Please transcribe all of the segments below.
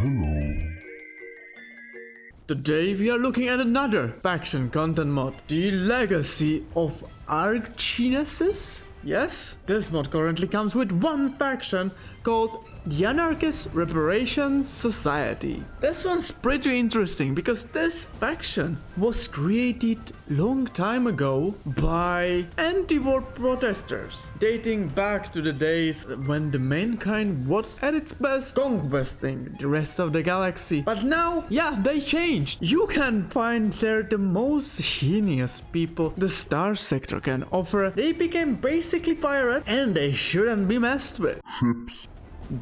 Hello. Today we are looking at another faction content mod, the Legacy of Arkgneisis. Yes, this mod currently comes with one faction called the Anarchist Reparations Society. This one's pretty interesting because this faction was created long time ago by anti-war protesters, dating back to the days when the mankind was at its best conquesting the rest of the galaxy. But now, yeah, they changed. You can find there the most genius people the StarSector can offer. They became basically pirates and they shouldn't be messed with. Ships.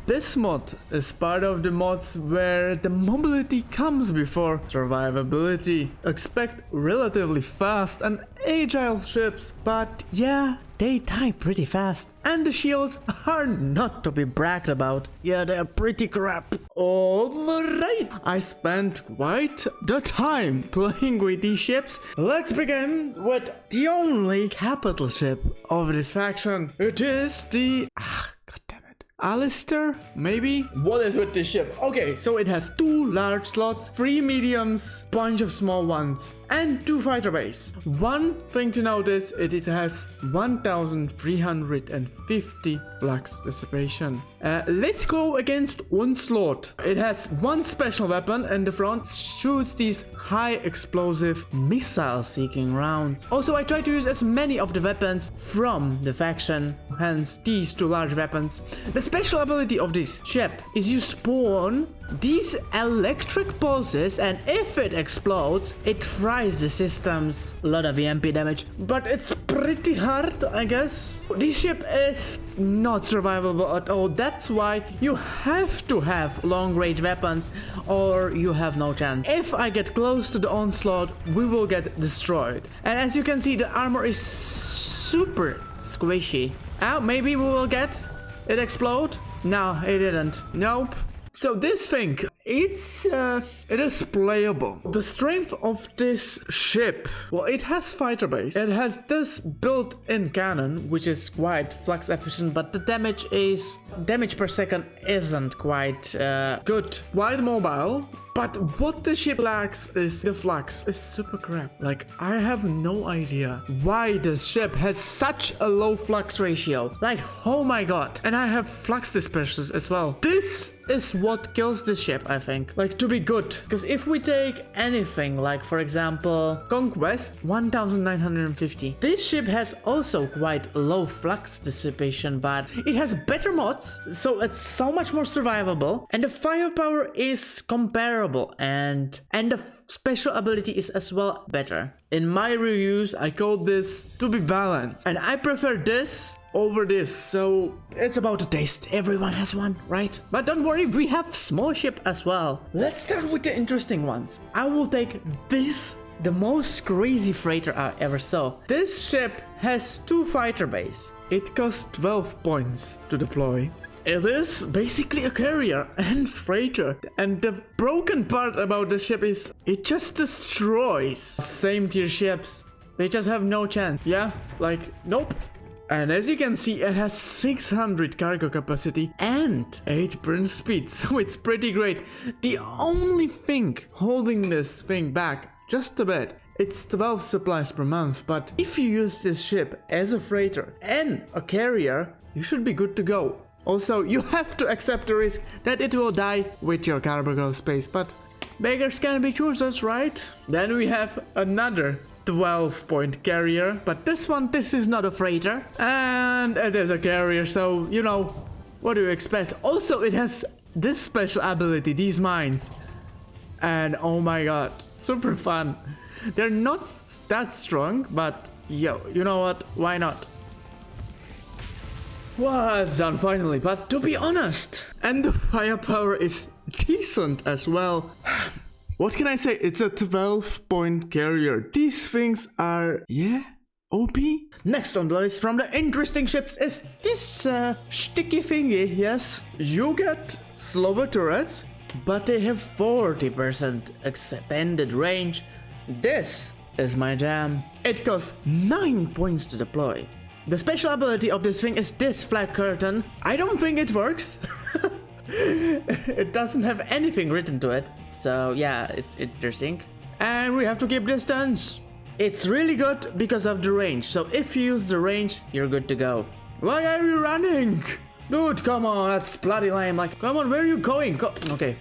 This mod is part of the mods where the mobility comes before survivability. Expect relatively fast and agile ships, but yeah, they die pretty fast. And the shields are not to be bragged about. Yeah, they're pretty crap. Alright, I spent quite the time playing with these ships. Let's begin with the only capital ship of this faction. It is the... Alistair, maybe? What is with this ship? Okay, so it has 2 large slots, 3 mediums, bunch of small ones, and 2 fighter bays. One thing to notice, it has 1350 flux dissipation. Let's go against Onslaught. It has 1 special weapon and the front shoots these high explosive missile seeking rounds. Also, I try to use as many of the weapons from the faction, hence these 2 large weapons. The special ability of this ship is you spawn these electric pulses, and if it explodes, it fries the systems. A lot of EMP damage, but it's pretty hard, I guess. This ship is not survivable at all. That's why you have to have long-range weapons or you have no chance. If I get close to the onslaught, we will get destroyed. And as you can see, the armor is super squishy. Maybe we will get it explode? No, it didn't. Nope. So this thing, it is playable. The strength of this ship, well, it has fighter base. It has this built-in cannon, which is quite flux efficient, but the damage per second isn't quite good. Quite mobile. But what the ship lacks is the flux. It's super crap. Like, I have no idea why this ship has such a low flux ratio. Like, oh my god. And I have flux dispersers as well. This is what kills this ship, I think. Like, to be good. Because if we take anything, like, for example, Conquest, 1950. This ship has also quite low flux dissipation, but it has better mods, so it's so much more survivable. And the firepower is comparable. And the special ability is as well better. In my reviews, I called this to be balanced, and I prefer this over this, so it's about the taste. Everyone has one, right? But don't worry, we have small ship as well. Let's start with the interesting ones. I will take this, the most crazy freighter I ever saw. This ship has 2 fighter bays. It costs 12 points to deploy. It is basically a carrier and freighter, and the broken part about the ship is it just destroys same tier ships. They just have no chance. Yeah, like nope. And as you can see, it has 600 cargo capacity and 8 burn speed, so it's pretty great. The only thing holding this thing back just a bit, it's 12 supplies per month, but if you use this ship as a freighter and a carrier, you should be good to go. Also, you have to accept the risk that it will die with your cargo space, but beggars can be choosers, right? Then we have another 12-point carrier, but this is not a freighter, and it is a carrier, so, you know, what do you expect? Also, it has this special ability, these mines, and oh my god, super fun. They're not that strong, but yo, you know what, why not? Well, it's done finally, but to be honest, and the firepower is decent as well. What can I say? It's a 12-point carrier. These things are, yeah, OP. Next on the list from the interesting ships is this sticky thingy, yes. You get slower turrets, but they have 40% expanded range. This is my jam. It costs 9 points to deploy. The special ability of this thing is this flag curtain. I don't think it works. It doesn't have anything written to it. So yeah, it's interesting. And we have to keep distance. It's really good because of the range. So if you use the range, you're good to go. Why are you running? Dude, come on, that's bloody lame. Like, come on, where are you going? Okay.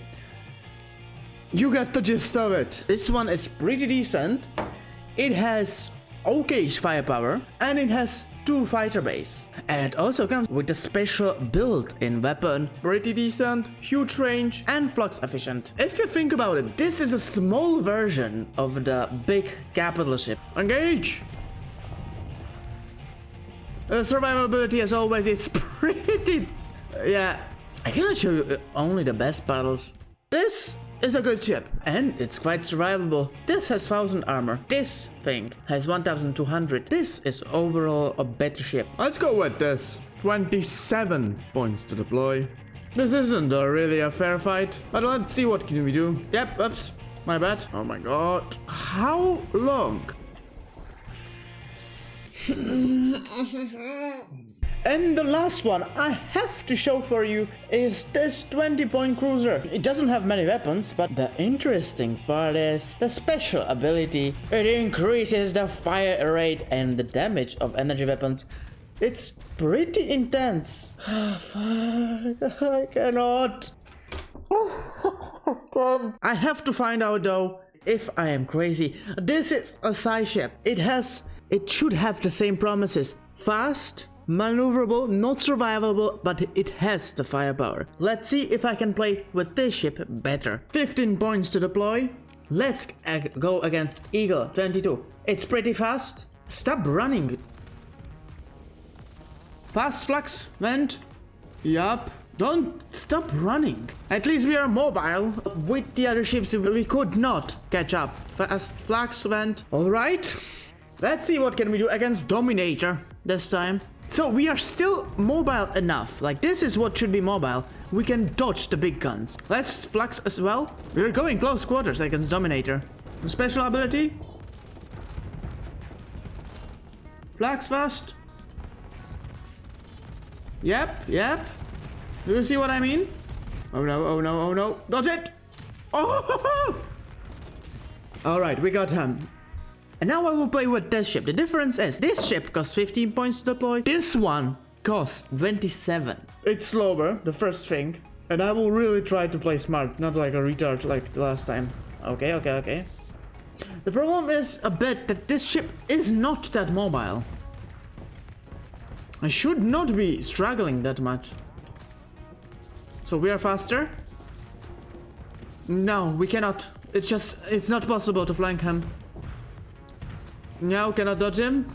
You get the gist of it. This one is pretty decent. It has okay-ish firepower, and it has 2 fighter bays. And it also comes with a special built-in weapon. Pretty decent, huge range, and flux efficient. If you think about it, this is a small version of the big capital ship. Engage! The survivability, as always, is pretty... yeah, I cannot show you only the best battles. This is a good ship, and it's quite survivable. This has 1000 armor. This thing has 1200. This is overall a better ship. Let's go with this. 27 points to deploy. This isn't really a fair fight, but let's see what can we do. Yep, oops, my bad. Oh my god. How long? And the last one I have to show for you is this 20-point cruiser. It doesn't have many weapons, but the interesting part is the special ability. It increases the fire rate and the damage of energy weapons. It's pretty intense. Fuck, I cannot. I have to find out though if I am crazy. This is a Psyship. It should have the same promises. Fast, maneuverable, not survivable, but it has the firepower. Let's see if I can play with this ship better. 15 points to deploy. Let's go against Eagle 22. It's pretty fast. Stop running. Fast flux vent. Yup. Don't stop running. At least we are mobile. With the other ships we could not catch up. Fast flux vent. Alright. Let's see what can we do against Dominator this time. So we are still mobile enough. Like, this is what should be mobile. We can dodge the big guns. Let's flux as well. We're going close quarters against Dominator. Special ability. Flux fast. Yep. Do you see what I mean? Oh no. Dodge it. Oh! Alright, we got him. And now I will play with this ship. The difference is this ship costs 15 points to deploy. This one costs 27. It's slower, the first thing. And I will really try to play smart, not like a retard like the last time. Okay. The problem is a bit that this ship is not that mobile. I should not be struggling that much. So we are faster? No, we cannot. It's not possible to flank him. No, cannot dodge him.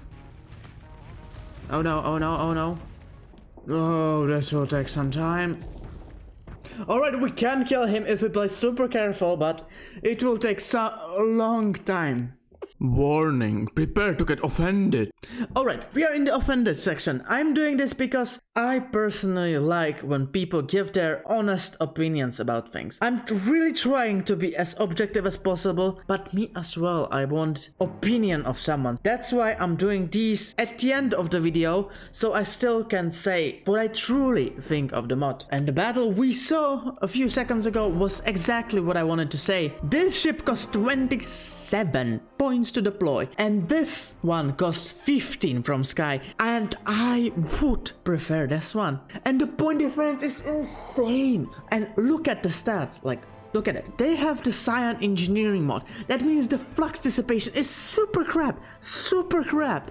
Oh no. Oh, this will take some time. Alright, we can kill him if we play super careful, but it will take a long time. Warning, prepare to get offended. Alright, we are in the offended section. I'm doing this because I personally like when people give their honest opinions about things. I'm really trying to be as objective as possible, but me as well, I want opinion of someone. That's why I'm doing these at the end of the video, so I still can say what I truly think of the mod. And the battle we saw a few seconds ago was exactly what I wanted to say. This ship costs 27 points to deploy, and this one costs 15 from Sky, and I would prefer this one. And the point difference is insane. And look at the stats, like, look at it. They have the Cyan Engineering mod. That means the flux dissipation is super crap,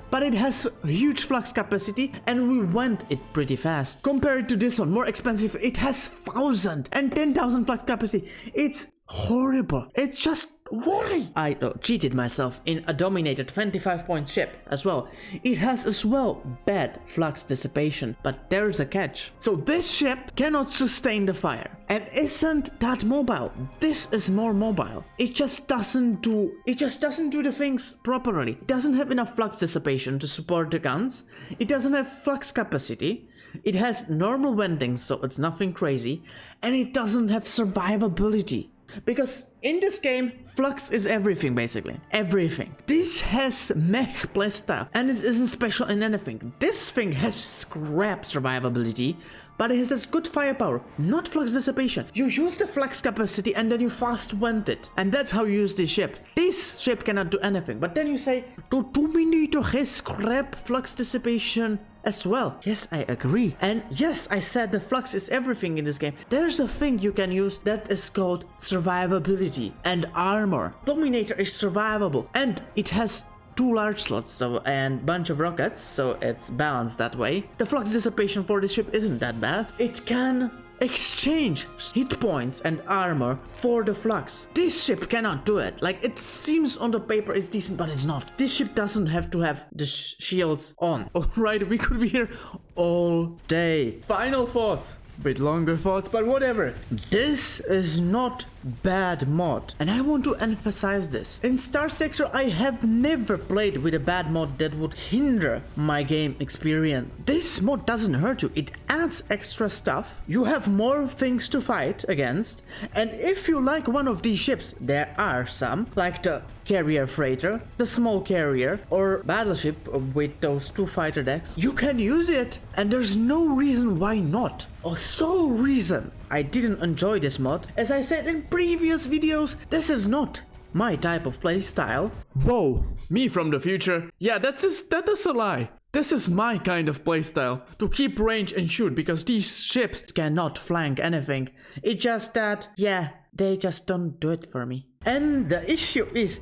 but it has huge flux capacity and we went it pretty fast. Compared to this one, more expensive, it has 1000 and 10,000 flux capacity. It's horrible. It's just, why? I cheated myself in a Dominator 25-point ship as well. It has as well bad flux dissipation, but there's a catch. So this ship cannot sustain the fire and isn't that mobile. This is more mobile. It just doesn't do the things properly. It doesn't have enough flux dissipation to support the guns. It doesn't have flux capacity. It has normal venting, so it's nothing crazy, and it doesn't have survivability. Because in this game, flux is everything basically. Everything. This has mech playstyle and it isn't special in anything. This thing has scrap survivability, but it has good firepower, not flux dissipation. You use the flux capacity and then you fast vent it. And that's how you use this ship. This ship cannot do anything. But then you say, the Dominator has scrap flux dissipation as well. Yes, I agree. And yes, I said the flux is everything in this game. There's a thing you can use that is called survivability and armor. Dominator is survivable and it has 2 large slots and bunch of rockets, so it's balanced that way. The flux dissipation for this ship isn't that bad. It can exchange hit points and armor for the flux. This ship cannot do it. Like, it seems on the paper it's decent, but it's not. This ship doesn't have to have the shields on. Alright, we could be here all day. Final thought. Bit longer thoughts, but whatever. This is not bad mod, and I want to emphasize this. In StarSector, I have never played with a bad mod that would hinder my game experience. This mod doesn't hurt you, it adds extra stuff. You have more things to fight against, and if you like one of these ships, there are some, like the carrier freighter, the small carrier, or battleship with those 2 fighter decks, you can use it, and there's no reason why not. Or sole reason I didn't enjoy this mod, as I said in previous videos, this is not my type of playstyle. Whoa, me from the future? Yeah, that is a lie. This is my kind of playstyle, to keep range and shoot, because these ships cannot flank anything. It's just that, yeah, they just don't do it for me. And the issue is,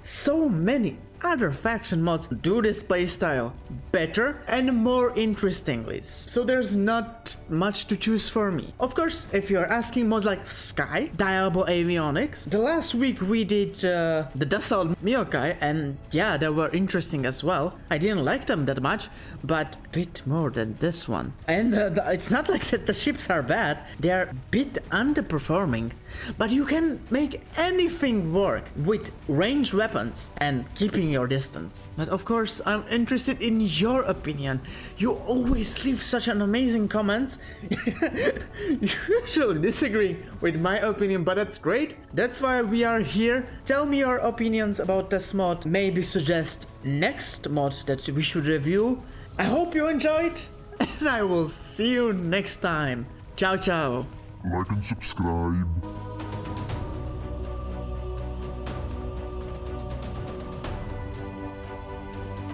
so many other faction mods do this playstyle better and more interestingly, so there's not much to choose for me. Of course, if you're asking mods like Sky, Diable Avionics, the last week we did the Dassault Mikoyan, and yeah, they were interesting as well. I didn't like them that much, but a bit more than this one. And it's not like that the ships are bad, they're a bit underperforming, but you can make anything work with ranged weapons and keeping your distance. But of course, I'm interested in your opinion. You always leave such an amazing comments. Usually disagreeing with my opinion, but that's great. That's why we are here. Tell me your opinions about this mod. Maybe suggest next mod that we should review. I hope you enjoyed, and I will see you next time. Ciao, ciao. Like and subscribe.